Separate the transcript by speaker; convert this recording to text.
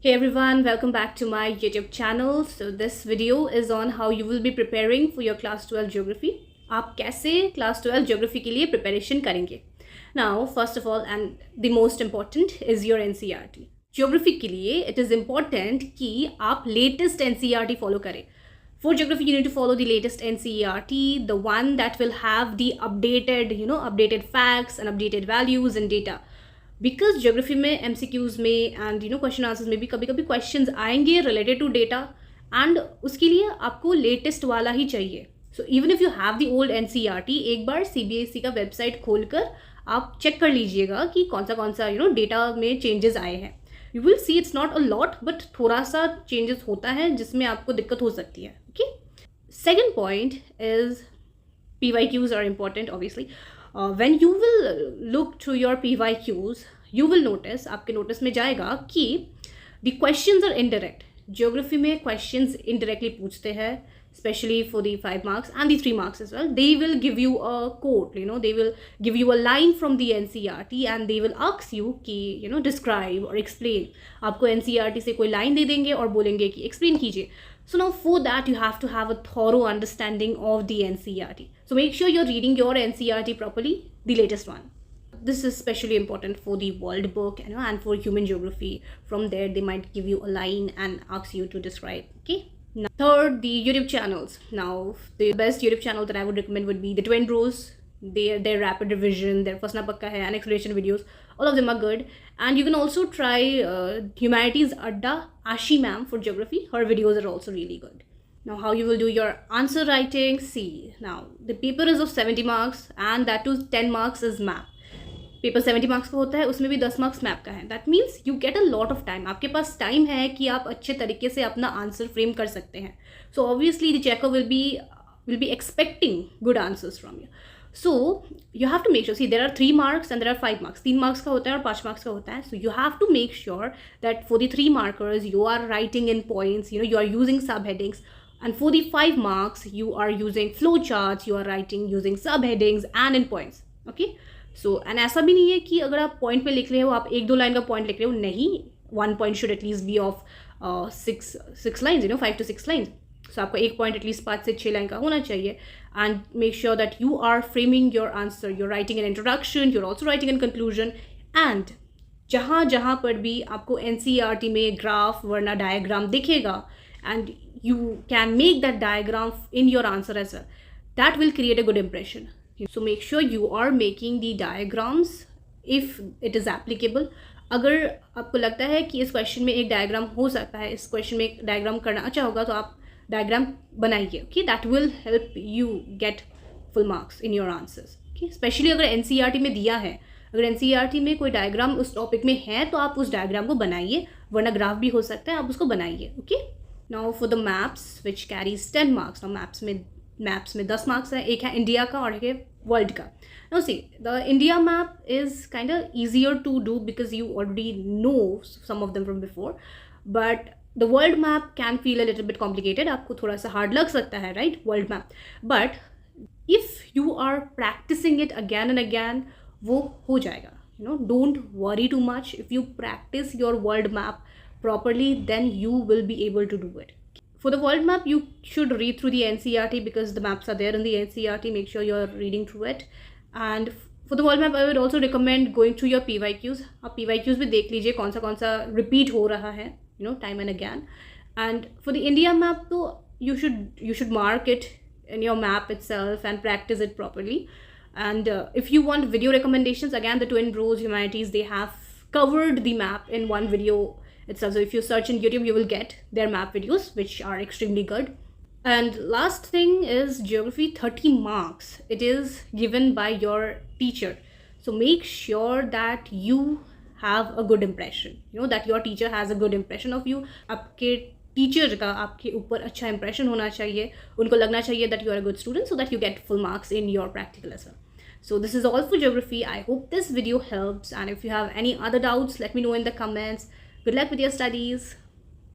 Speaker 1: Hey everyone, welcome back to my YouTube channel. So this video is on how you will be preparing for your class 12 geography. आप कैसे class 12 geography के लिए preparation करेंगे? Now, first of all and the most important is your NCERT. Geography के लिए it is important कि आप latest NCERT follow करें. For geography, you need to follow the latest NCERT, the one that will have the updated facts and updated values and data. Because geography में MCQs में and question answers में भी कभी कभी questions आएंगे related to data and उसके लिए आपको लेटेस्ट वाला ही चाहिए. So even if you have the old NCERT, एक बार CBSE का वेबसाइट खोलकर आप चेक कर लीजिएगा कि कौन सा डेटा में चेंजेस आए हैं. You will see it's not a lot but थोड़ा सा चेंजेस होता है जिसमें आपको दिक्कत हो सकती है. Okay, second point is PYQs are important obviously. When you will look through your PYQs, you will notice, आपके नोटिस में जाएगा कि the questions are indirect. Geography में questions indirectly पूछते हैं, especially for the 5 marks and the 3 marks as well. They will give you a quote, they will give you a line from the NCERT and they will ask you कि describe or explain. आपको NCERT से कोई line दे देंगे और बोलेंगे कि explain कीजिए. So now for that you have to have a thorough understanding of the NCERT. So make sure you're reading your NCERT properly, the latest one. This is especially important for the world book, and for human geography. From there they might give you a line and ask you to describe. Okay. Now, third, the YouTube channels. Now the best YouTube channel that I would recommend would be the Twin Bros. Their rapid revision, their Fasna Pakka hai, and explanation videos. All of them are good. And you can also try Humanities Adda Ashi ma'am for geography. Her videos are also really good. Now how you will do your answer writing. See, now the paper is of 70 marks and that too 10 marks is map. Paper 70 marks का होता है, उसमें भी 10 marks map का है. That means you get a lot of time. आपके पास time है कि आप अच्छे तरीके से अपना आंसर फ्रेम कर सकते हैं. So obviously the checker will be expecting good answers from you. So you have to make sure, see there are 3 marks and there are 5 marks. 3 marks का होता है और 5 मार्क्स का होता है. So you have to make sure that for the 3 markers you are writing in points, you are using sub headings. And for the 5 marks, you are using flow charts, you are writing using subheadings and in points. Okay. So, and ऐसा भी नहीं है कि अगर आप point पे लिख रहे हो, आप 1-2 लाइन का पॉइंट लिख रहे हो. नहीं, 1 point should at least be of 6 lines, 5 to 6 lines. So, आपका एक पॉइंट एटलीस्ट 5 से 6 लाइन का होना चाहिए. And make sure that you are framing your answer. You're writing an introduction, you're also writing in conclusion. And जहाँ पर भी आपको NCERT में ग्राफ वरना डायग्राम दिखेगा, and you can make that diagram in your answer as well. That will create a good impression. So make sure you are making the diagrams if it is applicable. अगर आपको लगता है कि इस question में एक diagram हो सकता है, इस क्वेश्चन में एक डायग्राम करना अच्छा होगा, तो आप डायग्राम बनाइए. Okay, that will help you get full marks in your answers. Okay, specially अगर NCERT में दिया है, अगर NCERT में कोई डायग्राम उस टॉपिक में है तो आप उस डायग्राम को बनाइए, वरना ग्राफ भी हो सकता है, आप उसको बनाइए. Okay. Now for the maps which carries 10 marks. Now maps में 10 marks है. एक है इंडिया का और एक है वर्ल्ड का. Now see, the India map is kind of easier to do because you already know some of them from before. But the world map can feel a little bit complicated. आपको थोड़ा सा hard लग सकता है, right? World map. But if you are practicing it again and again, वो हो जाएगा. Don't worry too much. If you practice your world map properly, then you will be able to do it. For the world map, you should read through the NCERT because the maps are there in the NCERT. Make sure you're reading through it. And for the world map, I would also recommend going through your PYQs. आप PYQs भी देख लीजिए कौन सा repeat हो रहा है, time and again. And for the India map, तो you should mark it in your map itself and practice it properly. And if you want video recommendations, again, the Twin Bros Humanities, they have covered the map in one video itself. So if you search in YouTube, you will get their map videos, which are extremely good. And last thing is geography, 30 marks. It is given by your teacher. So make sure that you have a good impression. That your teacher has a good impression of you. आपके teacher का आपके ऊपर अच्छा impression होना चाहिए. उनको लगना चाहिए that you are a good student, so that you get full marks in your practical as well. So this is all for geography. I hope this video helps. And if you have any other doubts, let me know in the comments. Good luck with your studies.